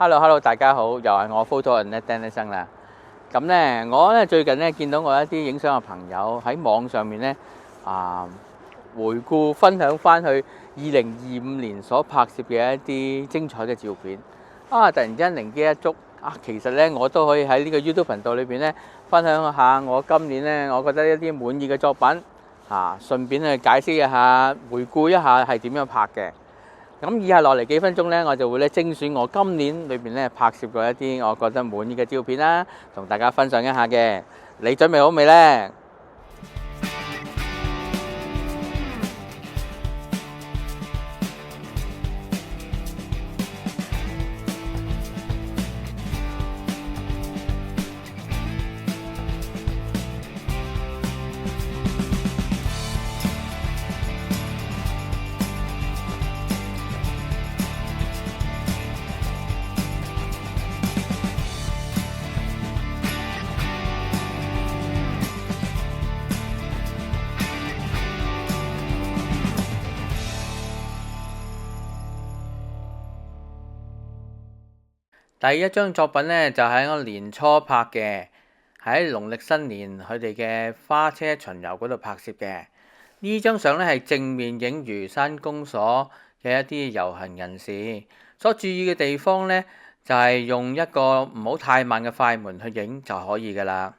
Hello，大家好，又係我 Photo and Danny 生啦。咁咧，我最近咧見到我一啲影相嘅朋友喺網上面咧回顧分享翻去2025年所拍攝嘅一啲精彩嘅照片。突然間靈機一觸，其實咧我都可以喺呢個 YouTube 頻道裏邊咧分享下我今年咧我覺得一啲滿意嘅作品，順便去解釋一下、回顧一下係點樣拍嘅。咁以下落嚟幾分鐘咧，我就會咧精選我今年裏邊咧拍攝過一啲我覺得滿意嘅照片啦，同大家分享一下嘅。你準備好未呢？第一張作品咧就喺我年初拍嘅，喺農曆新年佢哋嘅花車巡遊嗰度拍攝嘅。呢張相咧係正面影漁山公所嘅一啲遊行人士，所注意嘅地方咧就係用一個唔好太慢嘅快門去影就可以噶啦。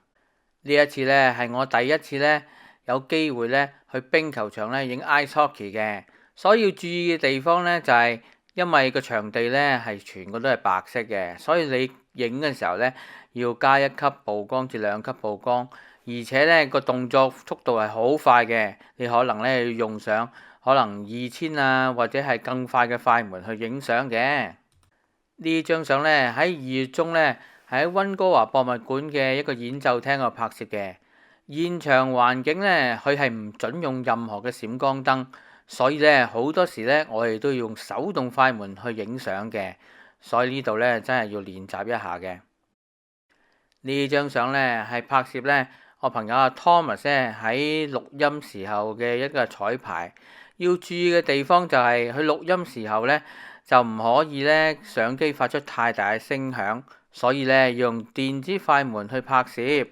呢一次咧係我第一次咧有機會咧去冰球場咧影 ice hockey 嘅，所以要注意嘅地方咧就係因為個場地咧係全個都係白色嘅，所以你影嘅時候咧要加1級曝光至2級曝光，而且咧個動作速度係好快嘅，你可能咧要用上可能2000或者係更快嘅快門去影相嘅。呢張相咧喺2月中咧喺溫哥華博物館嘅一個演奏廳度拍攝嘅，現場環境咧佢係唔準用任何嘅閃光燈。所以咧好多時咧我哋都要用手動快門去影相嘅，所以呢度咧真係要練習一下嘅。呢張相咧係拍攝咧我朋友阿 Thomas 咧喺錄音時候嘅一個彩排。要注意嘅地方就係佢錄音時候咧就唔可以咧相機發出太大嘅聲響，所以咧要用電子快門去拍攝。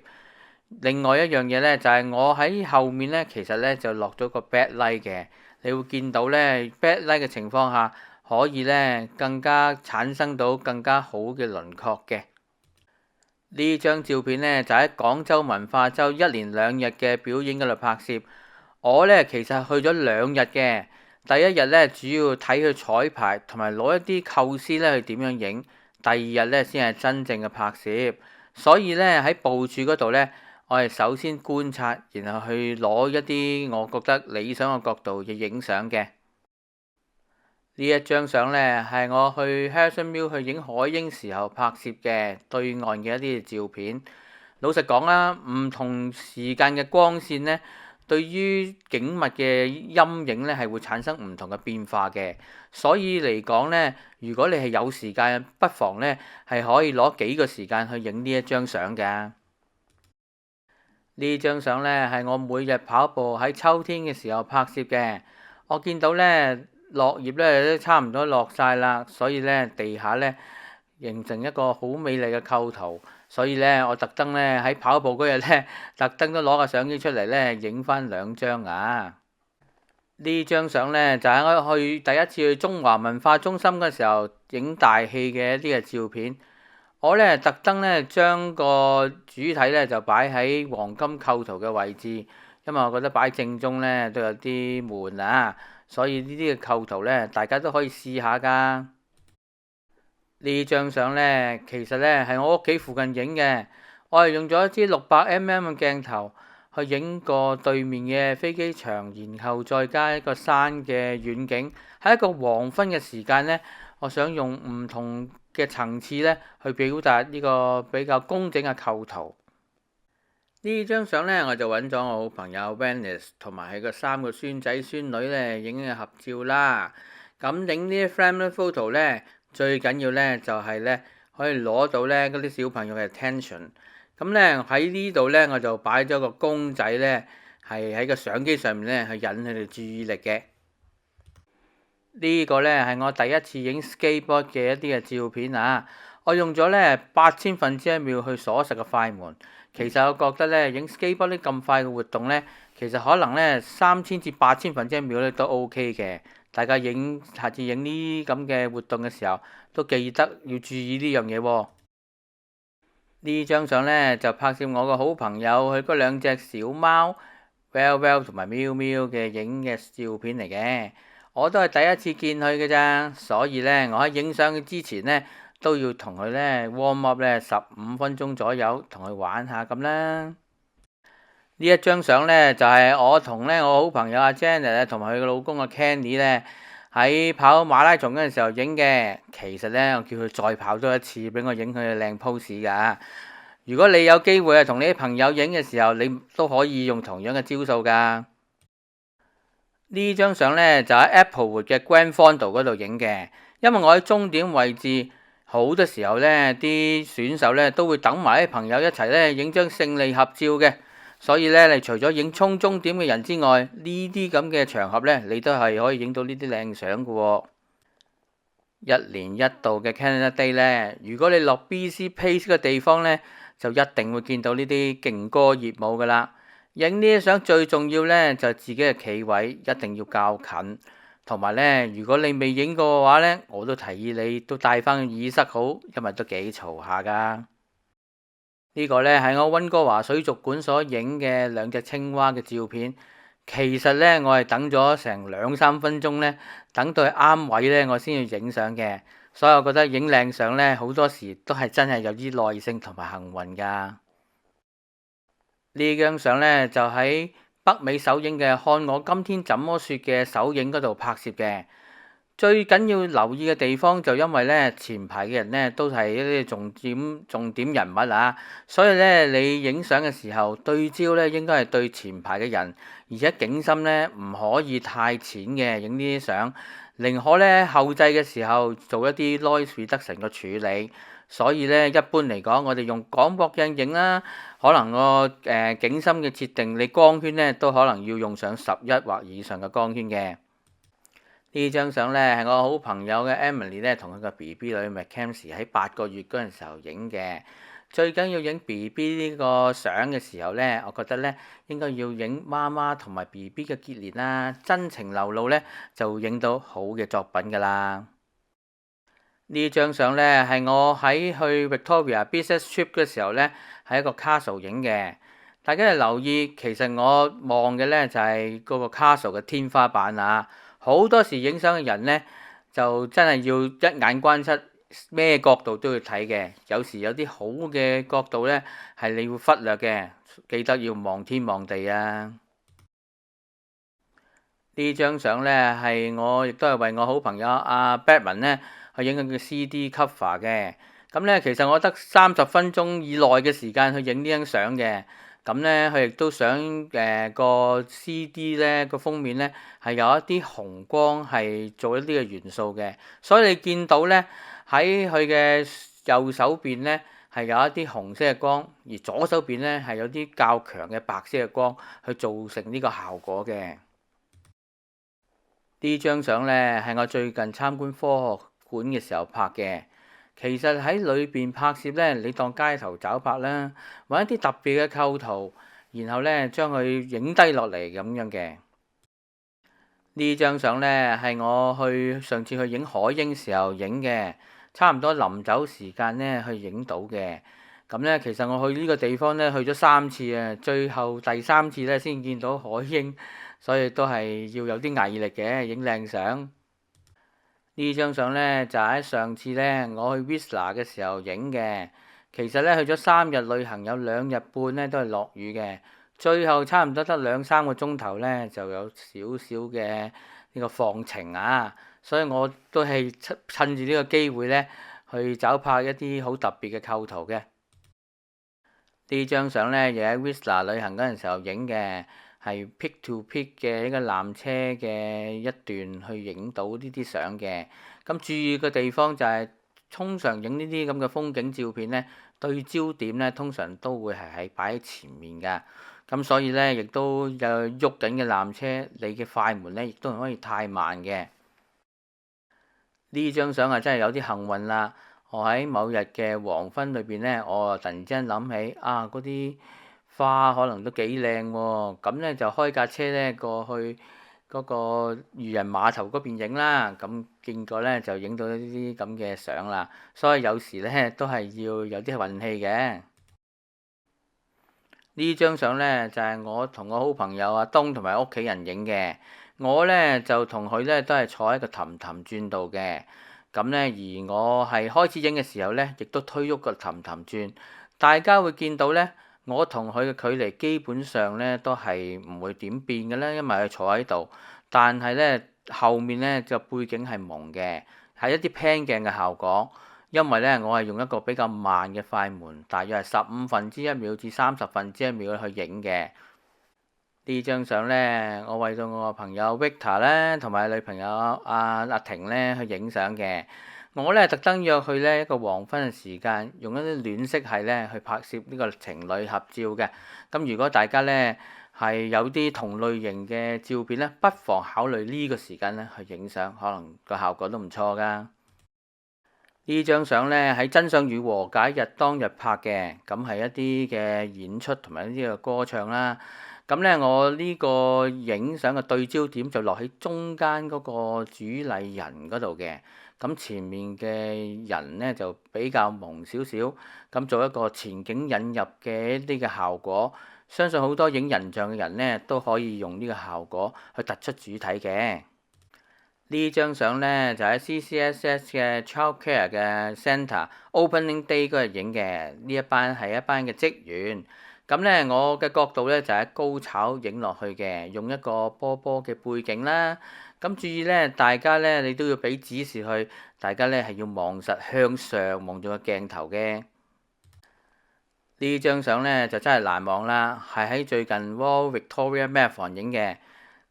另外一樣嘢咧就係我喺後面咧其實咧就落咗個 backlight 嘅。你會見到咧 backlight 嘅情況下，可以咧更加產生到更加好嘅輪廓嘅。呢張照片咧就喺廣州文化周1連2日嘅表演嗰度拍攝。我咧其實去咗2日嘅，第一日咧主要睇佢彩排同埋攞一啲構思咧去點樣影，第2日咧先係真正嘅拍攝。所以咧喺部署嗰度咧，我哋首先觀察，然後去攞一啲我覺得理想嘅角度去影相嘅。呢一張相咧係我去 Harrison Mills 去影海鷹時候拍攝嘅對岸嘅一啲照片。老實講啦，唔同時間嘅光線咧，對於景物嘅陰影咧係會產生唔同嘅變化嘅。所以嚟講咧，如果你係有時間，不妨咧係可以攞幾個時間去影呢一張相㗎。呢張相咧係我每日跑步喺秋天嘅時候拍攝嘅。我見到咧落葉咧都差唔多落晒啦，所以咧地下咧形成一個好美麗嘅構圖。所以咧我特登咧喺跑步嗰日咧，特登都攞個相機出嚟咧影翻2張啊！呢張相咧就係我去第一次去中華文化中心嘅時候影大戲嘅一啲嘅照片。我咧特登咧將個主體咧就擺喺黃金構圖嘅位置，因為我覺得擺正中咧都有啲悶啊，所以呢啲嘅構圖咧大家都可以試下㗎。呢張相咧其實咧係我屋企附近影嘅，我係用咗一支600mm 嘅鏡頭去影個對面嘅飛機場，然後再加一個山嘅遠景。喺一個黃昏嘅時間咧，我想用唔同嘅層次咧去表達呢個比較工整嘅構圖。呢張相咧我就揾咗我好朋友 Venice 同埋佢個3個孫仔孫女咧影嘅合照啦。咁影呢啲 family photo 咧最緊要咧就係咧可以攞到咧嗰啲小朋友嘅 attention。咁咧喺呢度咧我就擺咗個公仔咧係喺個相機上面咧去引佢哋注意力嘅。呢個呢係我第一次影 skateboard 嘅一啲嘅照片啊！我用咗呢0.008秒去鎖實個快門。其實我覺得呢，影 skateboard 啲咁快嘅活動呢，其實可能呢3000至0.008秒呢都 OK 嘅。大家下次影呢咁嘅活動嘅時候，都記得要注意呢樣嘢喎。呢張相呢，就拍攝我個好朋友佢嗰兩隻小貓 Well 同埋喵喵嘅影嘅照片嚟嘅。我都係第一次見佢嘅咋，所以呢，我喺影相之前呢，都要同佢呢 warm up 呢15分鐘左右，同佢玩下咁啦。呢一張相呢，就係我同呢我好朋友阿 Janet 同埋佢嘅老公阿 Kenny 呢，喺跑馬拉松嗰陣時候影嘅。其實呢，我叫佢再跑多一次，俾我影佢嘅靚 pose 㗎。如果你有機會同你啲朋友影嘅時候，你都可以用同樣嘅招數㗎。呢張相呢，就喺 Applewood 嘅 Grand Fondo 嗰度影嘅，因為我喺終點位置，好多時候呢啲選手呢都會等埋啲朋友一齊呢影張勝利合照嘅，所以呢，你除咗影衝終點嘅人之外，呢啲咁嘅場合呢，你都係可以影到呢啲靚相嘅喎。一年一度嘅 Canada Day 呢，如果你落 BC Place 嘅地方呢，就一定會見到呢啲勁歌熱舞噶啦。影呢啲相最重要呢，就係自己嘅企位一定要較近，同埋呢，如果你未影過嘅話呢，我都提議你都帶翻個耳塞好，因為都幾嘈下噶。呢個呢，係我溫哥華水族館所影嘅兩隻青蛙嘅照片。其實呢，我係等咗成2-3分鐘呢，等到啱位呢，我先要影相嘅。所以我覺得影靚相呢，好多時都係真係有啲耐性同埋幸運噶。呢張相呢，就喺北美首映嘅《看我今天怎麼說》嘅首映嗰度拍攝嘅。最緊要留意嘅地方就因為呢，前排嘅人呢都係一啲重點人物啊，所以呢，你影相嘅時候對焦呢應該係對前排嘅人，而且景深呢唔可以太淺嘅影呢啲相，寧可呢後製嘅時候做一啲 noise reduction 嘅處理。所以呢，一般嚟講，我哋用廣角鏡影啦，可能個景深嘅設定，你光圈呢都可能要用上11或以上嘅光圈嘅。呢張相呢，係我好朋友嘅 Emily 呢同佢個 BB 女 Mackenzie 喺8個月嗰陣時候影嘅。最緊要影 BB 呢個相嘅時候呢，我覺得呢應該要影媽媽同埋 BB 嘅結連啦，真情流露呢，就會影到好嘅作品㗎啦。呢張相呢，係我喺去 Victoria Business Trip 嘅時候呢，喺一個 castle 影嘅。大家要留意，其實我望嘅呢，就係嗰個 castle 嘅天花板啊。好多時影相嘅人呢，就真係要一眼關七，咩角度都要睇嘅。有時有啲好嘅角度呢，係你會忽略嘅，記得要望天望地啊！呢張相呢，係我亦都係為我好朋友阿 Batman 呢去影緊嘅 CD cover 嘅。咁呢，其實我得30分鐘以內嘅時間去影呢張相嘅。咁呢，佢亦都想個 CD 呢個封面呢係有一啲紅光係做一啲嘅元素嘅，所以你見到呢，喺佢嘅右手邊呢係有一啲紅色嘅光，而左手邊呢係有啲較強嘅白色嘅光去造成呢個效果嘅。呢張相呢係我最近參觀科學館嘅時候拍嘅。其實喺裏邊拍攝呢，你當街頭找拍啦，揾一啲特別嘅構圖，然後呢將佢影低落嚟咁樣嘅。呢張相呢係我上次去影海鷹時候影嘅，差唔多臨走時間呢去影到嘅。咁呢，其實我去呢個地方呢去咗3次啊，最後第3次呢先見到海鷹，所以都係要有啲毅力嘅影靚相。呢張相呢，就喺上次呢，我去 Whistler 嘅時候影嘅。其實呢，去咗3日旅行，有2日半呢都係落雨嘅。最後差唔多得2-3個鐘頭呢，就有少少嘅呢個放晴啊。所以我都係趁住呢個機會呢，去找拍一啲好特別嘅構圖嘅。呢張相呢，又喺 Whistler 旅行嗰陣時候影嘅。係 peak to peak 嘅一個纜車嘅一段去影到呢啲相嘅。咁注意嘅地方就係，通常影呢啲咁嘅風景照片呢，對焦點呢通常都會係擺喺前面㗎。咁所以呢，亦都有喐緊嘅纜車，你嘅快門呢亦都唔可以太慢嘅。呢張相啊真係有啲幸運啦！我喺某日嘅黃昏裏邊呢，我突然之間諗起嗰啲花可能都幾靚喎，咁呢，就開架車呢過去嗰個漁人碼頭嗰邊影啦。咁結果呢，就影到呢啲咁嘅相啦。所以有時呢，都係要有啲運氣嘅。呢張相呢，就係我同我好朋友阿東同埋屋企人影嘅。我呢，就同佢呢，都係坐喺個氹氹轉度嘅。咁呢，而我係開始影嘅時候呢，亦都推喐個氹氹轉。大家會見到呢，我同佢嘅距離基本上呢，都係唔會點變嘅啦，因為佢坐喺度。但係呢，後面呢，就背景係蒙嘅，係一啲 pan 鏡嘅效果。因為咧，我係用一個比較慢嘅快門，大約係1/15至1/30去影嘅。呢張相咧，我為到我個朋友 Victor 咧，同埋女朋友阿婷咧去影相嘅。我咧特登約佢咧一個黃昏嘅時間，用一啲暖色系咧去拍攝呢個情侶合照嘅。咁如果大家咧係有啲同類型嘅照片咧，不妨考慮呢個時間咧去影相，可能個效果都唔錯㗎。呢張相呢，喺真相與和解日當日拍嘅，咁係一啲嘅演出同埋一啲嘅歌唱啦。咁呢，我呢個影相嘅對焦點就落喺中間嗰個主禮人嗰度嘅，咁前面嘅人呢，就比較朦少少，咁做一個前景引入嘅一啲嘅效果。相信好多影人像嘅人呢，都可以用呢個效果去突出主體嘅。呢張相呢，就喺 CCSS 嘅 Childcare 嘅 Centre Opening Day 嗰日影嘅。呢一班係一班嘅職員。咁呢，我嘅角度呢，就喺高炒影落去嘅，用一個波波嘅背景啦。咁注意呢，大家呢，你都要俾指示佢，大家呢係要望實向上望住個鏡頭嘅。呢張相呢，就真係難忘啦，係喺最近 Royal Victoria Marathon 影嘅。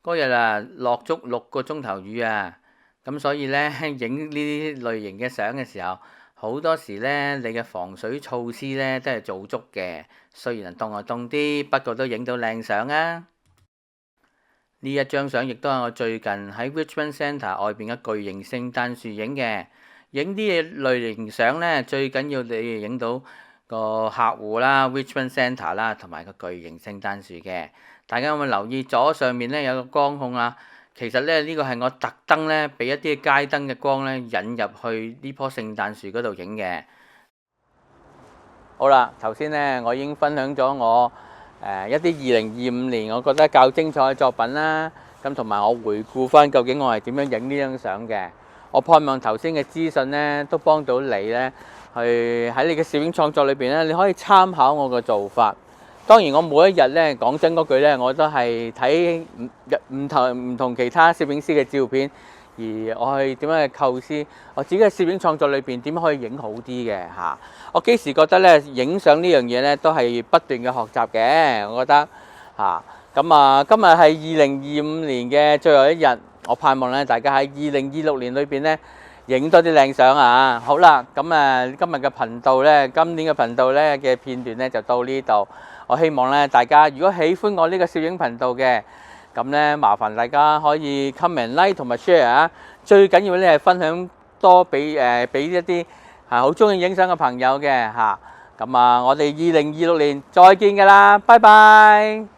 嗰日落足6個鐘頭雨啊，咁所以呢，影呢啲類型嘅相嘅時候，好多時呢，你嘅防水措施呢都係做足嘅。雖然凍就凍啲，不過都影到靚相啊！呢一張相亦都係我最近喺 Richmond Centre 外邊嘅巨型聖誕樹影嘅。影啲類型相呢，最緊要你影到個客戶啦、Richmond Centre 啦，同埋個巨型聖誕樹嘅。大家有冇留意左上面呢有個光控啊？其實呢，呢個係我特登呢俾一啲街燈嘅光呢引入去呢棵聖誕樹嗰度影嘅。好啦，頭先呢我已經分享咗我一啲2025年我覺得較精彩嘅作品啦。咁同埋我回顧翻究竟我係點樣影呢張相嘅。我盼望頭先嘅資訊呢都幫到你呢，去喺你嘅攝影創作裏邊呢，你可以參考我嘅做法。當然，我每一日咧講真嗰句咧，我都係睇唔同其他攝影師嘅照片，而我去點樣去構思我自己嘅攝影創作裏邊點樣可以影好啲嘅嚇。我幾時覺得咧影相呢樣嘢咧都係不斷嘅學習嘅，我覺得嚇。咁今日係2025年嘅最後一日，我盼望咧大家喺2026年裏邊咧影多啲靚相啊！好啦，咁今日嘅頻道咧，今年嘅頻道咧嘅片段咧就到呢度。我希望咧，大家如果喜歡我呢個攝影頻道嘅，咁咧麻煩大家可以 comment、like 同埋 share 啊！最緊要咧係分享多俾一啲好中意影相嘅朋友嘅嚇。咁我哋2026年再見㗎啦，拜拜！